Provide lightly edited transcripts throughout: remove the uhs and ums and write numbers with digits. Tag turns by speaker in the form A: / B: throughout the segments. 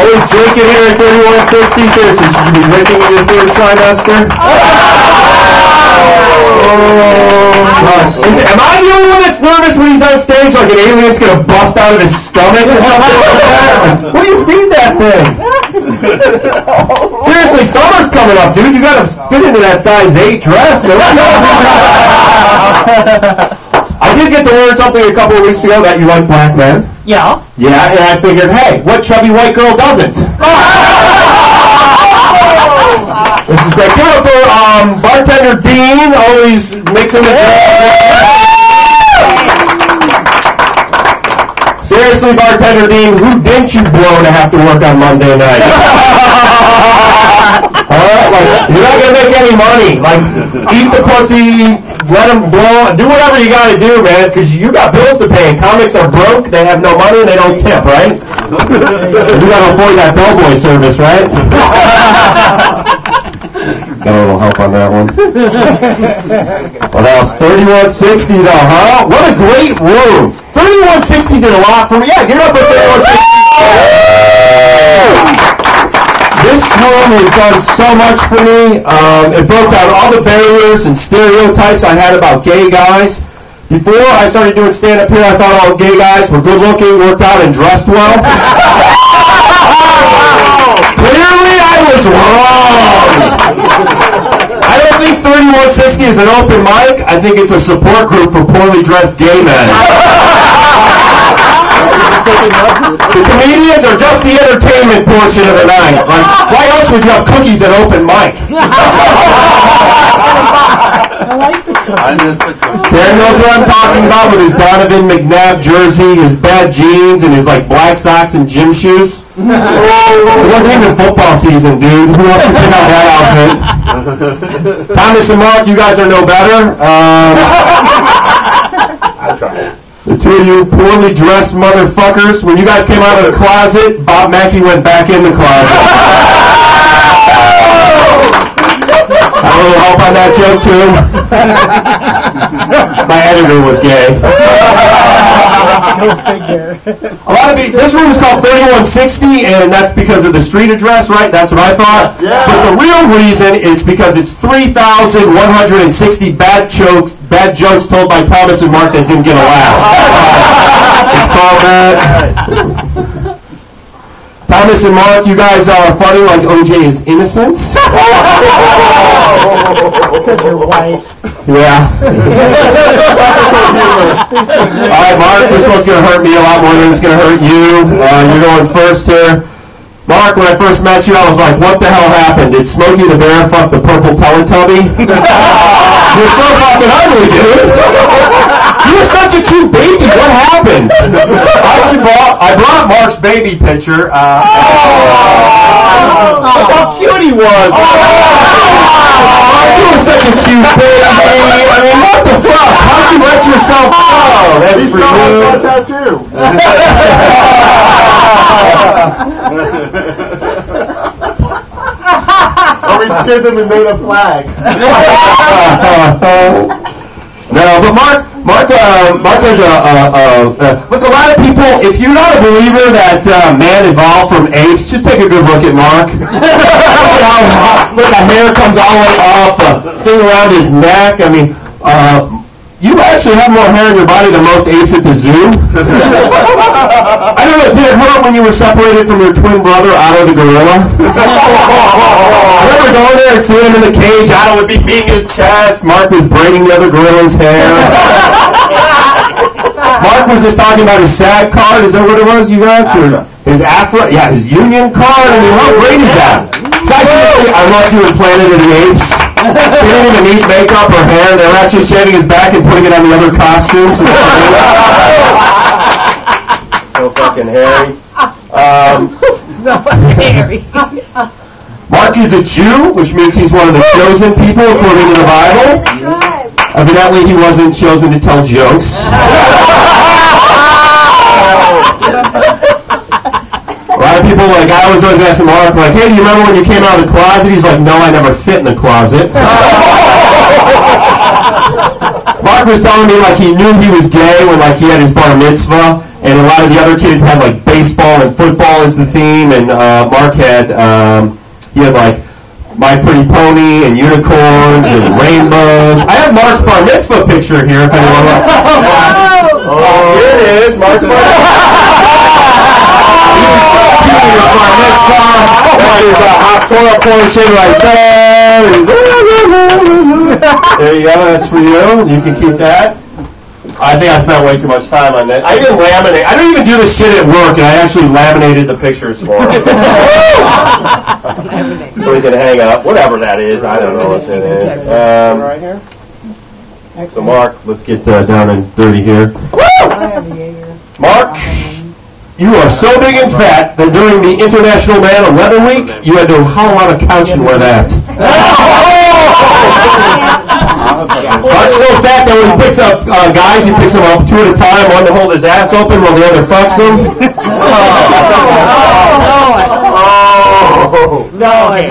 A: Always drinking here at 3160. Seriously, should you be drinking in your third trimester? Am I the only one that's nervous when he's on stage like an alien's going to bust out of his stomach or something? What do you feed that thing? Seriously, summer's coming up, dude. You got to fit into that size 8 dress. I did get to learn something a couple of weeks ago that you like black men.
B: Yeah.
A: Yeah, and I figured, hey, what chubby white girl doesn't? This is great. Give it up for bartender Dean, always mixing the Seriously, bartender Dean, who didn't you blow to have to work on Monday night? Alright, like, you're not going to make any money. Like, eat the pussy, let them blow, do whatever you got to do, man, because you got bills to pay. Comics are broke, they have no money, and they don't tip, right? You got to avoid that bellboy service, right? Got a little help on that one. Well, that was 3160, though, huh? What a great room. 3160 did a lot for me. Yeah, give it up for 3160. This room has done so much for me. It broke down all the barriers and stereotypes I had about gay guys. Before I started doing stand-up here, I thought all gay guys were good-looking, worked out, and dressed well. Clearly, I was wrong. I don't think 3160 is an open mic. I think it's a support group for poorly dressed gay men. The comedians are just the entertainment portion of the night. Like, why else would you have cookies at open mic?
B: I like the cookies.
A: Karen knows what I'm talking about with his Donovan McNabb jersey, his bad jeans, and his like black socks and gym shoes. It wasn't even football season, dude. Who wants to pick out that outfit? Thomas and Mark, you guys are no better. The two of you poorly dressed motherfuckers, when you guys came out of the closet, Bob Mackey went back in the closet. I have a little help on that joke, too. My editor was gay. A lot of this room is called 3160, and that's because of the street address, right? That's what I thought. Yeah. But the real reason is because it's 3,160 bad jokes told by Thomas and Mark that didn't get a laugh. It's called that. Thomas and Mark, you guys are funny like OJ is innocent.
B: Because you're white.
A: Yeah. All right, Mark, this one's going to hurt me a lot more than it's going to hurt you. You're going first here. Mark, when I first met you, I was like, what the hell happened? Did Smokey the Bear fuck the purple Teletubby? You're so fucking ugly, dude. You were such a cute baby. What happened? I brought Mark's baby picture. Look how cute he was. You were such a cute baby. I mean, what the fuck? How'd you let yourself go? That's for you.
C: Tattoo. Or we scared them and made a flag.
A: No, but Mark has look, a lot of people, if you're not a believer that man evolved from apes, just take a good look at Mark. Look, the hair comes all the way off, the thing around his neck. I mean, you actually have more hair in your body than most apes at the zoo. I don't know, did it hurt when you were separated from your twin brother, Otto the gorilla? I remember going there and seeing him in the cage. Otto would be beating his chest. Mark was braiding the other gorilla's hair. Mark was just talking about his SAG card. Is that what it was you got? His Afro? Yeah, his union card. I mean, how great is that? I love you in Planet of the Apes. He didn't even need makeup or hair. They were actually shaving his back and putting it on the other costumes. So fucking hairy.
B: Hairy.
A: Mark is a Jew, which means he's one of the chosen people according to the Bible. Evidently, he wasn't chosen to tell jokes. A lot of people, like, I was always asking Mark, like, hey, do you remember when you came out of the closet? He's like, no, I never fit in the closet. Mark was telling me, like, he knew he was gay when, like, he had his bar mitzvah, and a lot of the other kids had like baseball and football as the theme, and Mark had he had like My Pretty Pony and unicorns and rainbows. I have Mark's bar mitzvah picture here if anyone wants. Oh, here it is, Mark's bar mitzvah. There's a hot coil portion right there. There you go, that's for you. You can keep that. I think I spent way too much time on that. I didn't laminate. I don't even do this shit at work, and I actually laminated the pictures for him. So we can hang up. Whatever that is, I don't know what it is.
B: Right here.
A: So Mark, let's get down and dirty here. Mark, you are so big and fat that during the International Man of Leather Week, you had to hollow out a couch and wear that. Mark's so fat that when he picks up guys, he picks them up two at a time, one to hold his ass open while the other fucks him.
B: No.
A: Okay,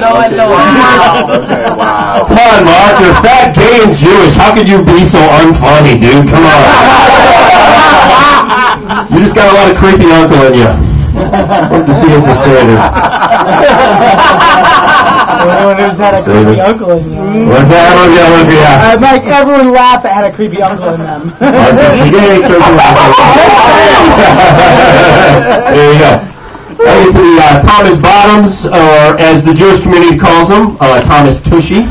A: wow. Come on, Mark, you're fat, gay, and Jewish. How could you be so unfunny, dude? Come on. You just got a lot of creepy uncle in you. Hope to see him to say it.
B: Everyone who's had a creepy uncle in them.
A: What's that?
B: I'd like everyone laugh that had a creepy uncle in them.
A: There you go. I get to the Thomas Bottoms, or as the Jewish community calls him, Thomas Tushy.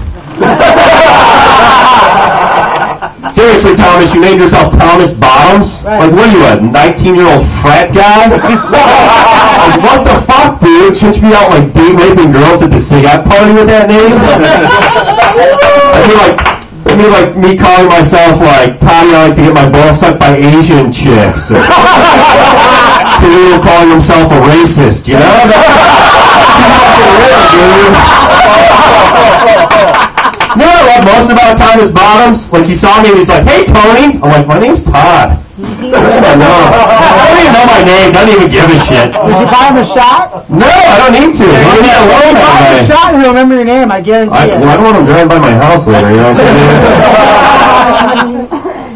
A: Seriously, Thomas, you named yourself Thomas Bottoms? Right. Like, what are you, a 19-year-old frat guy? Like, what the fuck, dude? Shouldn't you be out, like, date-raping girls at the SIGAT party with that name? I mean, like me calling myself, like, Tommy, I like to get my balls sucked by Asian chicks. To you calling himself a racist, you know? That's weird, dude. You know what I love most about Thomas Bottoms? Like, he saw me and he's like, "Hey, Tony." I'm like, "My name's Todd." I don't even know my name. Doesn't even give a shit.
B: Did you buy him a shot?
A: No, I don't need to. Leave me alone.
B: Buy him a shot and he'll remember your name. I guarantee it.
A: Well, I don't want him driving by my house later. You know what I'm saying?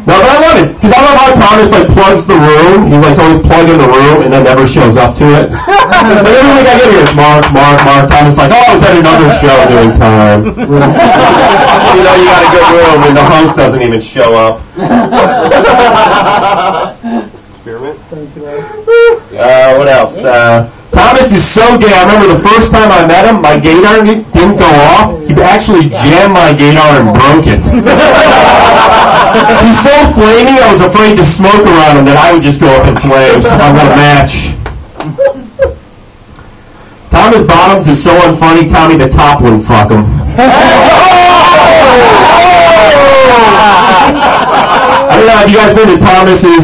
A: No, but I love it because I love how Thomas like plugs the room. He like always plug in the room and then never shows up to it. But every week I get here, it's Mark. Thomas like, "Oh, I was at another show doing time." You know, you got a good room and the host doesn't even show up. Experiment. What else? Thomas is so gay. I remember the first time I met him, my gaydar didn't go off. He actually jammed my gaydar and broke it. He's so flaming, I was afraid to smoke around him that I would just go up in flames. I'm going to match. Thomas Bottoms is so unfunny, Tommy the Top wouldn't fuck him. I don't know, have you guys been to Thomas's new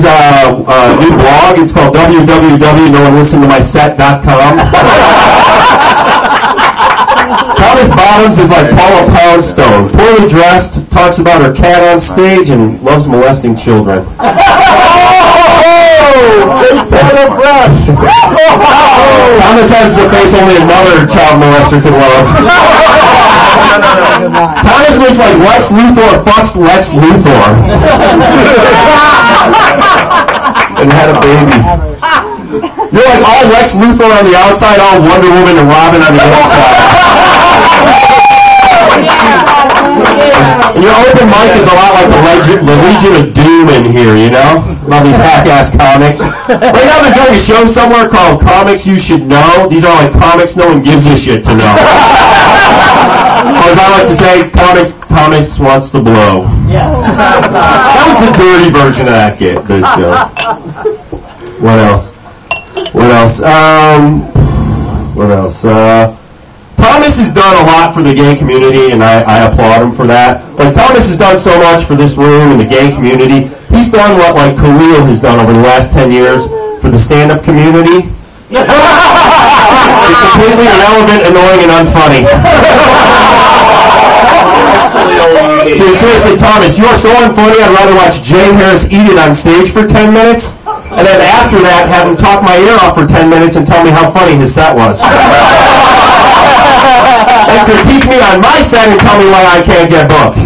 A: blog? It's called www.nooneListenToMySet.com. Thomas Bottoms is like Paula Poundstone. Poorly dressed, talks about her cat on stage, and loves molesting children. Thomas has the face only another child molester can love. Thomas looks like Lex Luthor fucks Lex Luthor. And had a baby. You're like all Lex Luthor on the outside, all Wonder Woman and Robin on the inside. And your open mic is a lot like the Legion of Doom in here, you know? All these hack-ass comics. Right now they're doing a show somewhere called Comics You Should Know. These are like comics no one gives a shit to know. Or as I like to say, comics Thomas wants to blow.
B: Yeah.
A: That was the dirty version of that show. What else? Thomas has done a lot for the gay community, and I applaud him for that. Like, Thomas has done so much for this room and the gay community. He's done what, like, Khalil has done over the last 10 years for the stand-up community. It's completely irrelevant, annoying, and unfunny. Dude, seriously, Thomas, you are so unfunny, I'd rather watch Jay Harris eat it on stage for 10 minutes, and then after that, have him talk my ear off for 10 minutes and tell me how funny his set was. And critique me on my set and tell me why I can't get booked.